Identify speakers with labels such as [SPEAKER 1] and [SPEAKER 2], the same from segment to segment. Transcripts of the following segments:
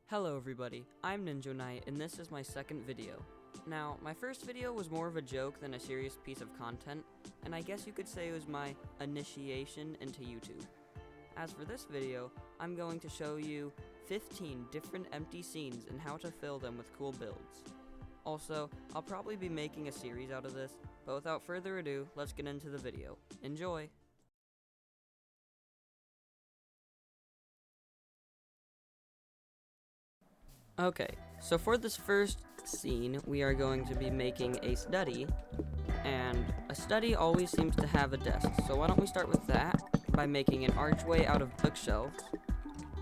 [SPEAKER 1] Hello everybody, I'm Ninja Knight and this is my second video. Now, my first video was more of a joke than a serious piece of content, and I guess you could say it was my initiation into YouTube. As for this video, I'm going to show you 15 different empty scenes and how to fill them with cool builds. Also, I'll probably be making a series out of this, but without further ado, let's get into the video. Enjoy! Okay, so for this first scene, we are going to be making a study, and a study always seems to have a desk, so why don't we start with that by making an archway out of bookshelves,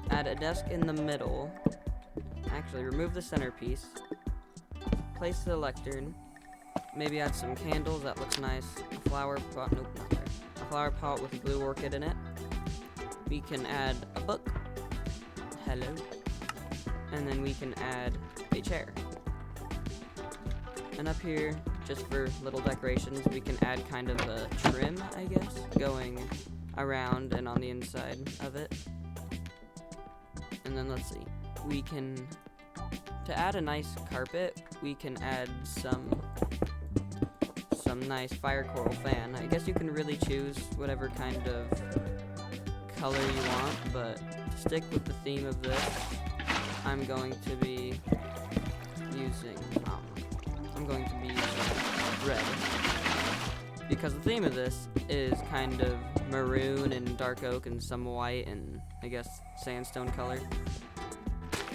[SPEAKER 1] add a desk in the middle, actually remove the centerpiece, place the lectern, maybe add some candles, that looks nice, a flower pot, nope, not there, a flower pot with a blue orchid in it, we can add a book, hello, and then we can add a chair. And up here, just for little decorations, we can add kind of a trim, I guess, going around and on the inside of it. And then let's see, we can, to add a nice carpet, we can add some nice fire coral fan. I guess you can really choose whatever kind of color you want, but to stick with the theme of this, I'm going to be using red, because the theme of this is kind of maroon and dark oak and some white and I guess sandstone color.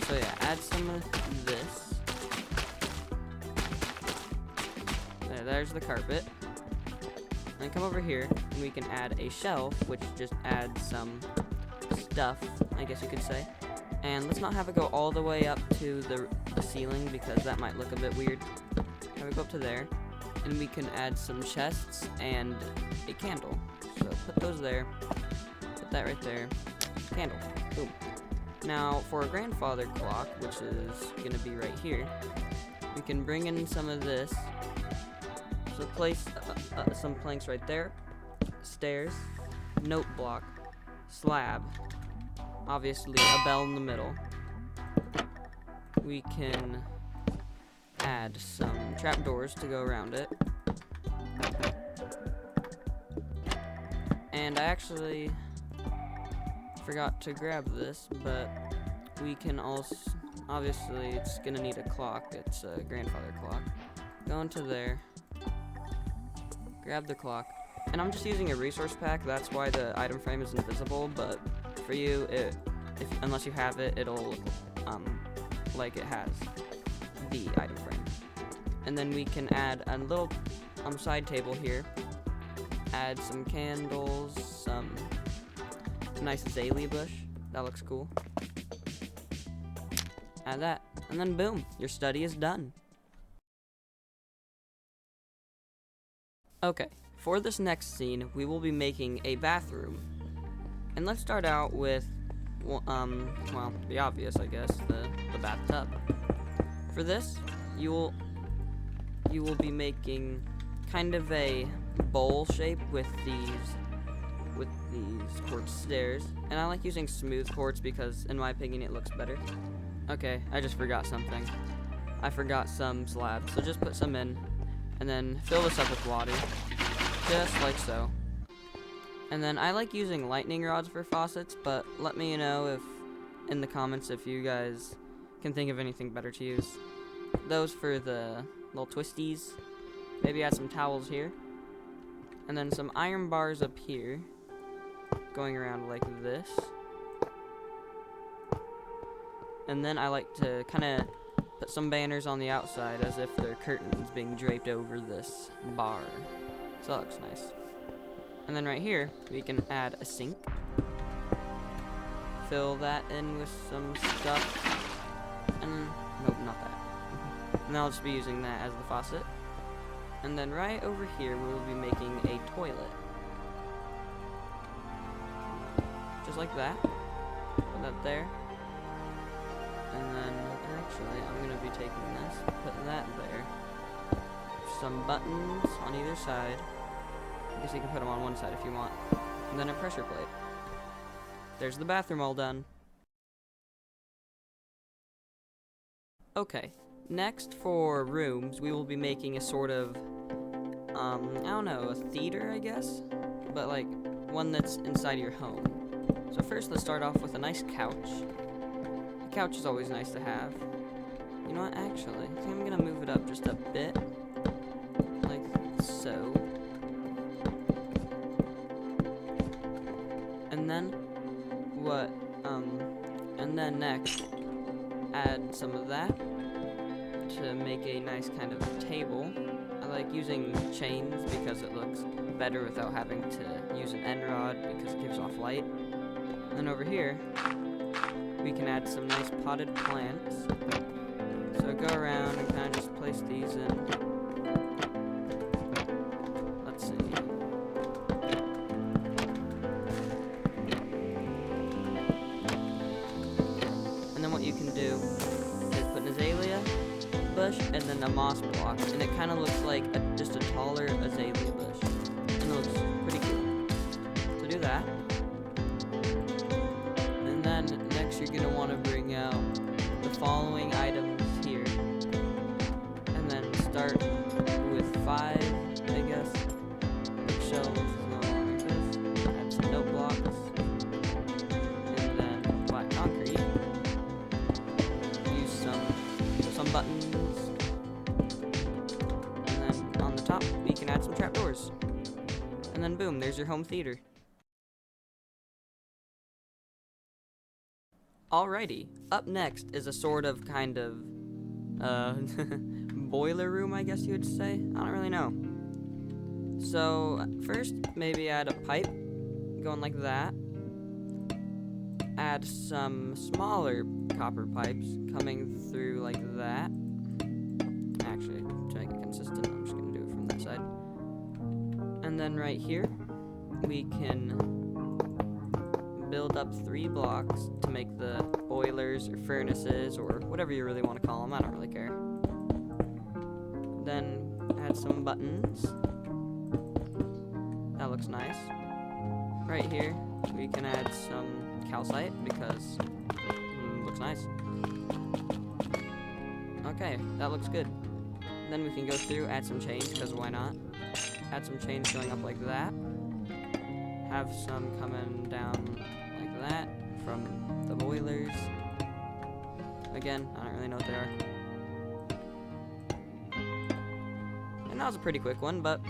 [SPEAKER 1] So yeah, add some of this. There's the carpet. Then come over here and we can add a shelf, which just adds some stuff, I guess you could say. And let's not have it go all the way up to the ceiling because that might look a bit weird. Have it go up to there. And we can add some chests and a candle. So put those there. Put that right there. Candle. Boom. Now for a grandfather clock, which is going to be right here, we can bring in some of this. So place some planks right there. Stairs. Note block. Slab. Obviously, a bell in the middle. We can add some trapdoors to go around it. And I actually forgot to grab this, but we can also, obviously, it's gonna need a clock. It's a grandfather clock. Go into there, grab the clock. And I'm just using a resource pack, that's why the item frame is invisible, but for you, unless you have it, it'll like it has the item frame. And then we can add a little side table here, add some candles, some nice azalea bush, that looks cool. Add that, and then boom, your study is done. Okay, for this next scene, we will be making a bathroom. And let's start out with, well, the obvious, I guess, the bathtub. For this, you will be making kind of a bowl shape with these quartz stairs. And I like using smooth quartz because, in my opinion, it looks better. Okay, I just forgot something. I forgot some slabs, so just put some in, and then fill this up with water, just like so. And then I like using lightning rods for faucets, but let me know in the comments if you guys can think of anything better to use. Those for the little twisties. Maybe add some towels here. And then some iron bars up here, going around like this. And then I like to kind of put some banners on the outside as if they're curtains being draped over this bar. So that looks nice. And then right here, we can add a sink. Fill that in with some stuff. And, nope, not that. And I'll just be using that as the faucet. And then right over here, we will be making a toilet. Just like that. Put that there. And then, actually, I'm going to be taking this, put that there. Some buttons on either side. I guess you can put them on one side if you want. And then a pressure plate. There's the bathroom all done. Okay, next for rooms, we will be making a sort of, I don't know, a theater, I guess? But like, one that's inside your home. So first, let's start off with a nice couch. A couch is always nice to have. You know what, actually, I think I'm gonna move it up just a bit. Like so. And then, and then next, add some of that to make a nice kind of table. I like using chains because it looks better without having to use an end rod because it gives off light. And then over here, we can add some nice potted plants. So go around and kind of just place these in. Let's see. And then what you can do is put an azalea bush and then a moss block, and it kind of looks like just a taller azalea bush, and it looks pretty cool. So do that, and then next you're gonna want to bring out the following items here, and then start with 5, I guess, bookshelves. Like this. Add some note blocks, and then black concrete. Use some buttons. Top, you can add some trapdoors. And then boom, there's your home theater. Alrighty, up next is a sort of kind of boiler room, I guess you would say. I don't really know. So first, maybe add a pipe going like that. Add some smaller copper pipes coming through like that. Actually, to make it consistent, I'm just gonna do it from that side. And then right here, we can build up 3 blocks to make the boilers or furnaces or whatever you really want to call them. I don't really care. Then add some buttons. That looks nice. Right here, we can add some calcite because it looks nice. Okay, that looks good. Then we can go through, add some chains, because why not? Add some chains going up like that. Have some coming down like that from the boilers. Again, I don't really know what they are. And that was a pretty quick one, but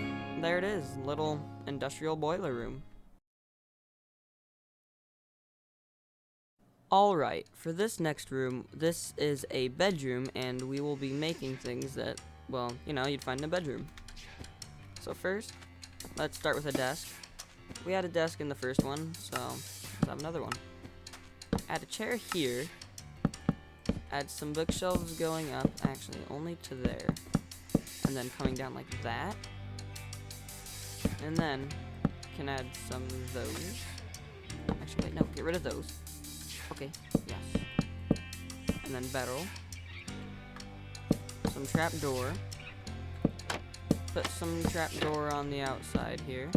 [SPEAKER 1] there it is. Little industrial boiler room. Alright, for this next room, this is a bedroom, and we will be making things that, well, you know, you'd find in a bedroom. So first, let's start with a desk. We had a desk in the first one, so let's have another one. Add a chair here. Add some bookshelves going up, actually, only to there. And then coming down like that. And then, can add some of those. Actually, wait, no, get rid of those. Okay, yes. And then barrel. Some trapdoor. Put some trapdoor on the outside here.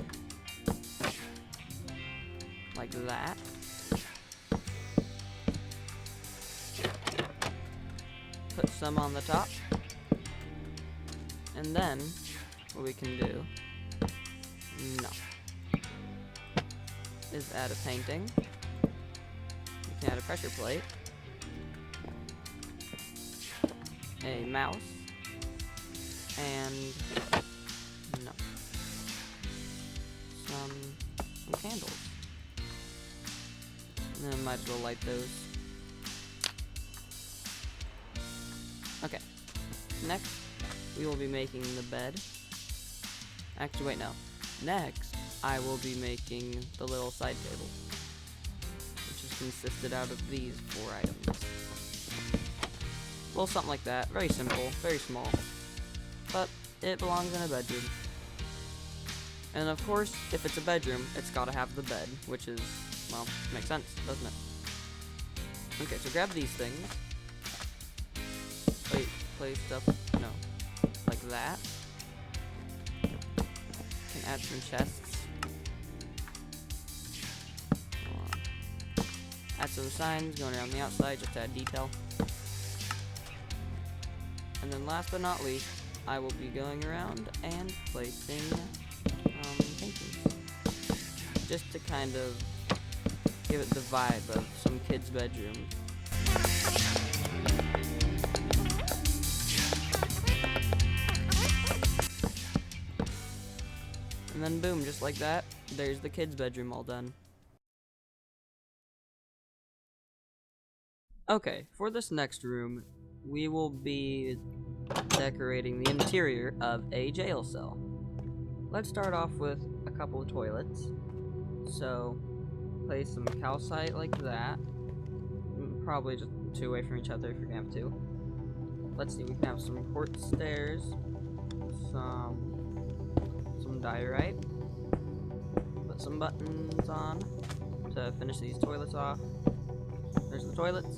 [SPEAKER 1] Like that. Put some on the top. And then, what we can do, is add a painting. We can add a pressure plate. A mouse. And, some candles. And then might as well light those. Okay. Next, we will be making the bed. Actually, wait, no. Next, I will be making the little side table, which is consisted out of these 4 items. Well, something like that. Very simple, very small. But it belongs in a bedroom. And of course, if it's a bedroom, it's gotta have the bed, which is, well, makes sense, doesn't it? Okay, so grab these things. Place stuff, like that. Can add some chests. Add some signs going around the outside just to add detail. And then last but not least, I will be going around and placing paintings. Just to kind of give it the vibe of some kid's bedroom. And then boom, just like that, there's the kid's bedroom all done. Okay, for this next room, we will be decorating the interior of a jail cell. Let's start off with a couple of toilets. So, place some calcite like that. Probably just 2 away from each other if you're gonna have to. Let's see, we can have some quartz stairs, some diorite. Put some buttons on to finish these toilets off. There's the toilets.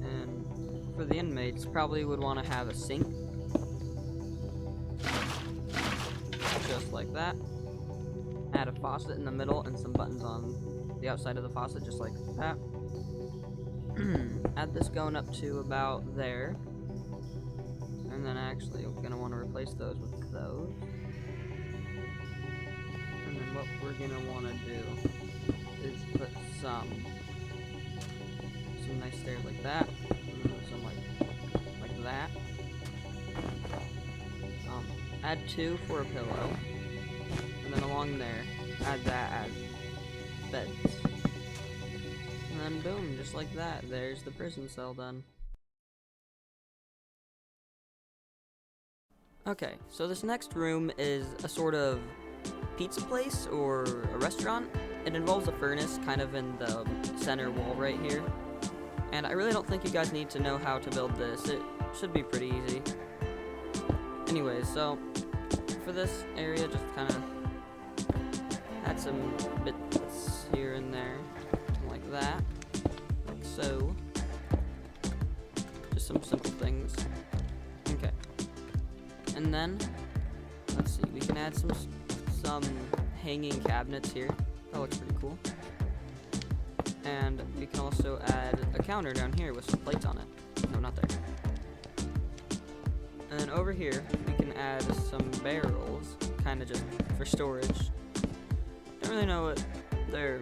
[SPEAKER 1] And for the inmates, probably would want to have a sink. Just like that. Add a faucet in the middle and some buttons on the outside of the faucet, just like that. Add this going up to about there. And then actually, we're going to want to replace those with those. And then what we're going to want to do is put some nice stairs like that. And then some like that. Add 2 for a pillow. And then along there, add that as beds. And then boom, just like that, there's the prison cell done. Okay, so this next room is a sort of pizza place or a restaurant. It involves a furnace kind of in the center wall right here. And I really don't think you guys need to know how to build this. It should be pretty easy. Anyways, so for this area, just kind of add some bits here and there, like that, like so. Just some simple things. Okay. And then, let's see, we can add some hanging cabinets here. That looks pretty cool. And we can also add a counter down here with some plates on it. No, not there. And then over here, we can add some barrels, kind of just for storage. Don't really know what they're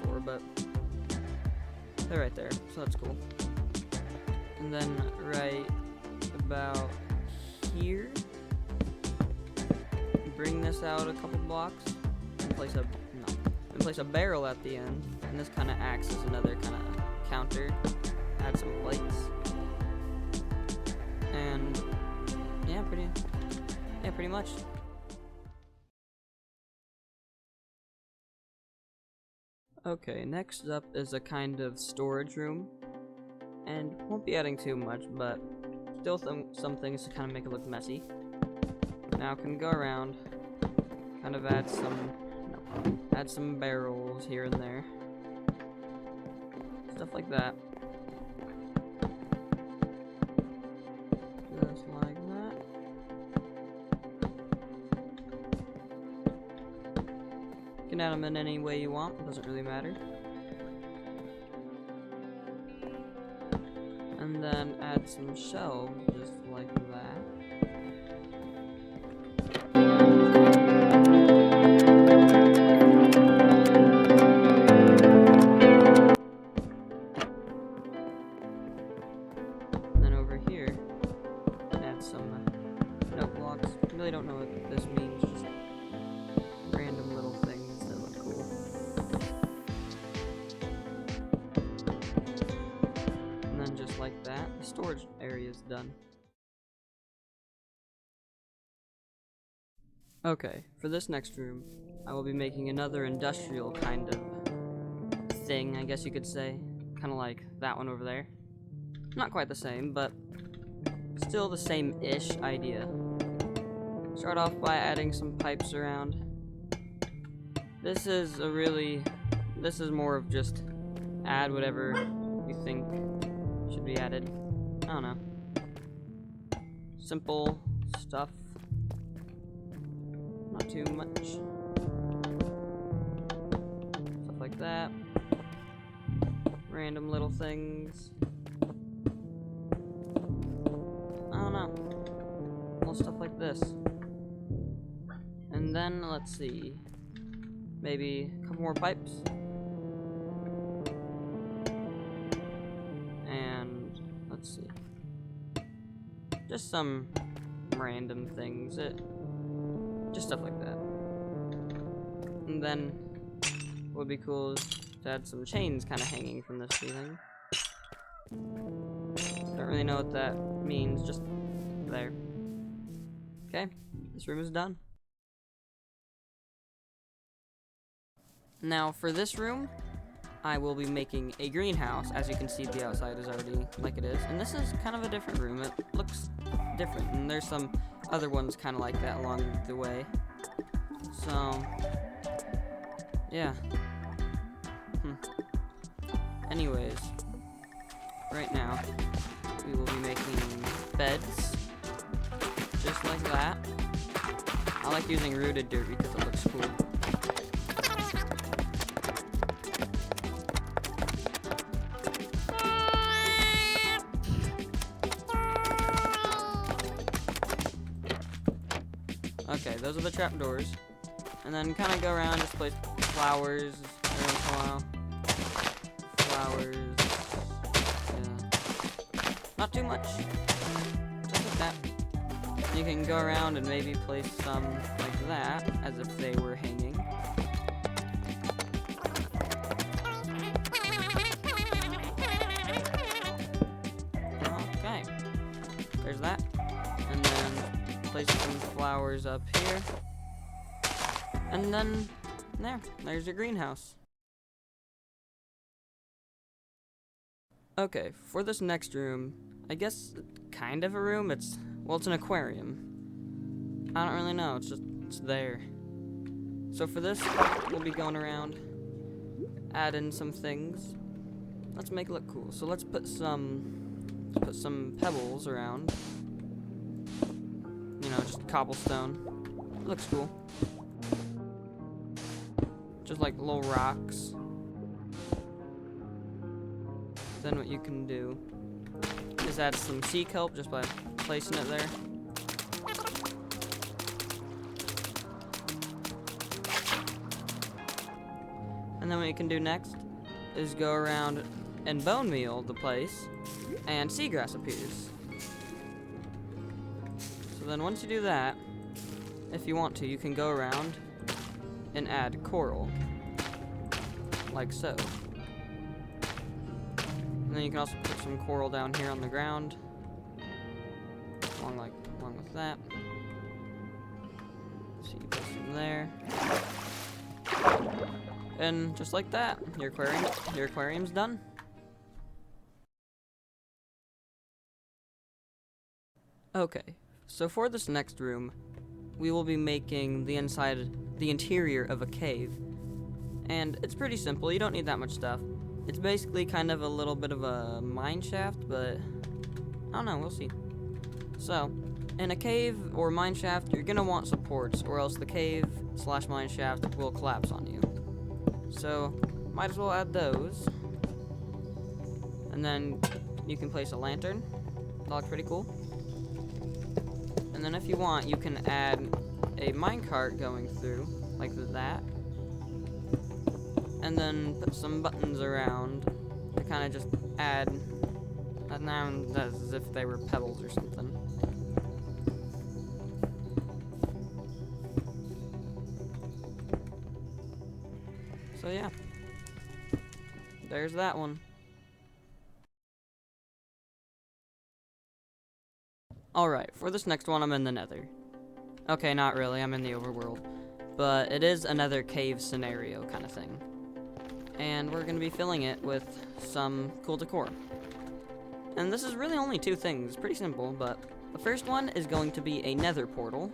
[SPEAKER 1] for, but they're right there, so that's cool. And then right about here, bring this out a couple blocks and place a barrel at the end, and this kind of acts as another kind of counter. Add some plates, and yeah, pretty much. Okay, next up is a kind of storage room, and won't be adding too much, but still some things to kind of make it look messy. Now can go around, kind of add some barrels here and there, stuff like that. Just like that. You can add them in any way you want, it doesn't really matter. And then add some shelves, just like that. And then over here, add some note blocks. I really don't know what this means, just random little things that look cool. And then just like that, the storage area is done. Okay, for this next room, I will be making another industrial kind of thing, I guess you could say. Kind of like that one over there. Not quite the same, but still the same-ish idea. Start off by adding some pipes around. This is more of just add whatever you think should be added. I don't know. Simple stuff. Not too much. Stuff like that. Random little things. this. And then, let's see, maybe a couple more pipes. And, let's see, just some random things, just stuff like that. And then, what would be cool is to add some chains kind of hanging from this ceiling. Don't really know what that means, just there. Okay, this room is done. Now for this room, I will be making a greenhouse. As you can see, the outside is already like it is. And this is kind of a different room. It looks different, and there's some other ones kind of like that along the way. So, yeah. Anyways, right now, we will be making beds, just like that. I like using rooted dirt because it looks cool. Okay, those are the trapdoors. And then kind of go around, just place flowers every once in a while. Flowers. Yeah. Not too much. Just like that. You can go around and maybe place some like that, as if they were hanging. Okay. There's that. And then place some flowers up here. And then, there's your greenhouse. Okay, for this next room, I guess kind of a room, it's an aquarium. I don't really know, it's there. So for this, we'll be going around, add in some things. Let's make it look cool. So let's put some pebbles around. You know, just cobblestone. It looks cool. Just like little rocks. Then what you can do is add some sea kelp just by placing it there. And then what you can do next is go around and bone meal the place, and seagrass appears. So then once you do that, if you want to, you can go around and add coral, like so. And then you can also put some coral down here on the ground, along with that. So you put some there, and just like that, your aquarium's done. Okay, so for this next room, we will be making the interior of a cave. And it's pretty simple, you don't need that much stuff. It's basically kind of a little bit of a mine shaft, but I don't know, we'll see. So, in a cave or mine shaft, you're gonna want supports, or else the cave/mine shaft will collapse on you. So, might as well add those. And then you can place a lantern. That looks pretty cool. And then if you want, you can add a minecart going through, like that. And then put some buttons around to kind of just add as if they were pebbles or something. So yeah, there's that one. Alright, for this next one, I'm in the Nether. Okay, not really, I'm in the overworld. But it is another cave scenario kind of thing. And we're going to be filling it with some cool decor. And this is really only two things, pretty simple, but the first one is going to be a nether portal,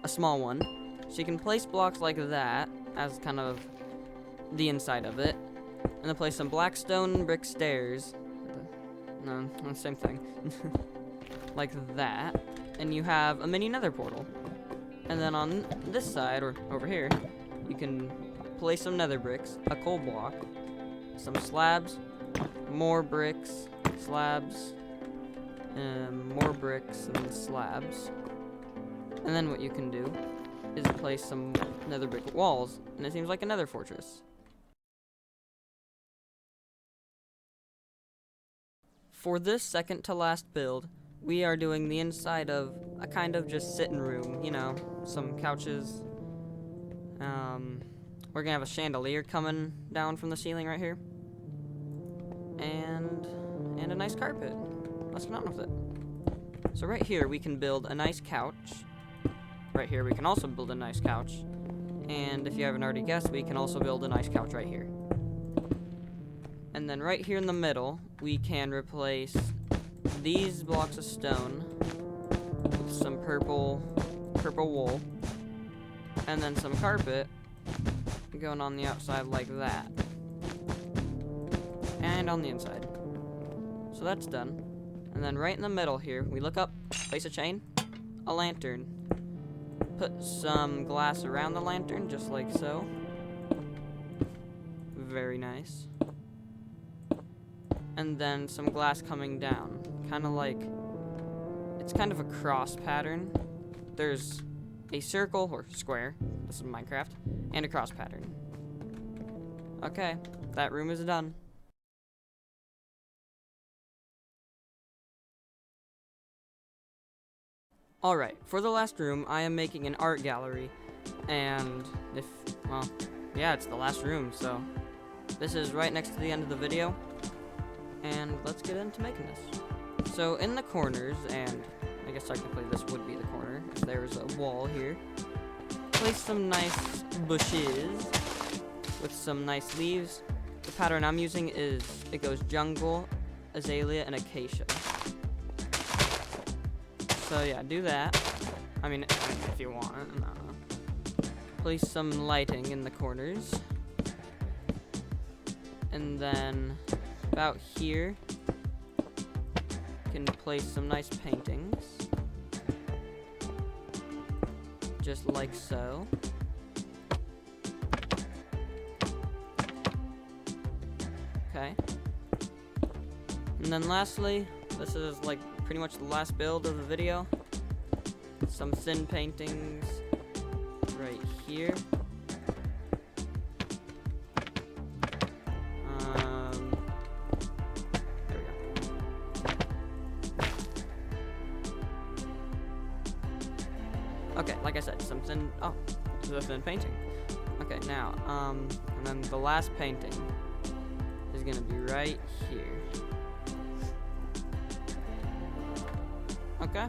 [SPEAKER 1] a small one. So you can place blocks like that as kind of the inside of it. And then place some black stone brick stairs. No, same thing. Like that. And you have a mini nether portal. And then on this side, or over here, you can place some nether bricks, a coal block, some slabs, more bricks, slabs, and more bricks and slabs. And then what you can do is place some nether brick walls, and it seems like another fortress. For this second to last build, we are doing the inside of a kind of just sitting room, you know, some couches. We're gonna have a chandelier coming down from the ceiling right here. And a nice carpet. Let's get on with it. So right here we can build a nice couch. Right here we can also build a nice couch. And if you haven't already guessed, we can also build a nice couch right here. And then right here in the middle, we can replace these blocks of stone with some purple wool, and then some carpet going on the outside like that, and on the inside. So that's done. And then right in the middle here, we look up, place a chain, a lantern, put some glass around the lantern, just like so. Very nice. And then some glass coming down, kind of like, it's kind of a cross pattern. There's a circle, or square, this is Minecraft, and a cross pattern. Okay, that room is done. Alright, for the last room, I am making an art gallery, and well, yeah, it's the last room, so this is right next to the end of the video, and let's get into making this. So in the corners, and I guess technically this would be the corner, if there's a wall here, place some nice bushes with some nice leaves. The pattern I'm using is, it goes jungle, azalea, and acacia. So yeah, do that. I mean, if you want it, no. Place some lighting in the corners. And then, about here, you can place some nice paintings. Just like so. Okay. And then lastly, this is like pretty much the last build of the video. Some thin paintings right here. There we go. Okay, like I said, some thin, this is a thin painting. Okay, now, and then the last painting is gonna be right here. Okay.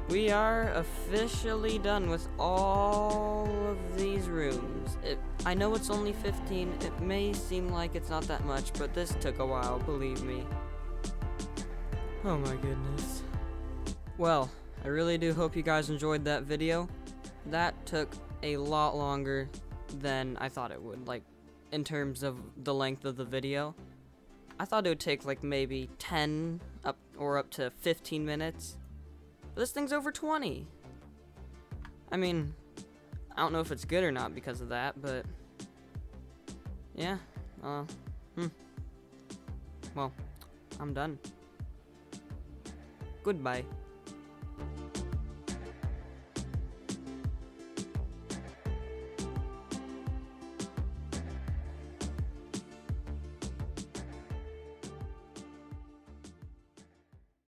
[SPEAKER 1] We are officially done with all of these rooms. I know it's only 15. It may seem like it's not that much, but this took a while, believe me. Oh my goodness. Well, I really do hope you guys enjoyed that video. That took a lot longer than I thought it would, like, in terms of the length of the video. I thought it would take like maybe 10 up to 15 minutes. But this thing's over 20. I mean, I don't know if it's good or not because of that, but yeah. Well, I'm done. Goodbye.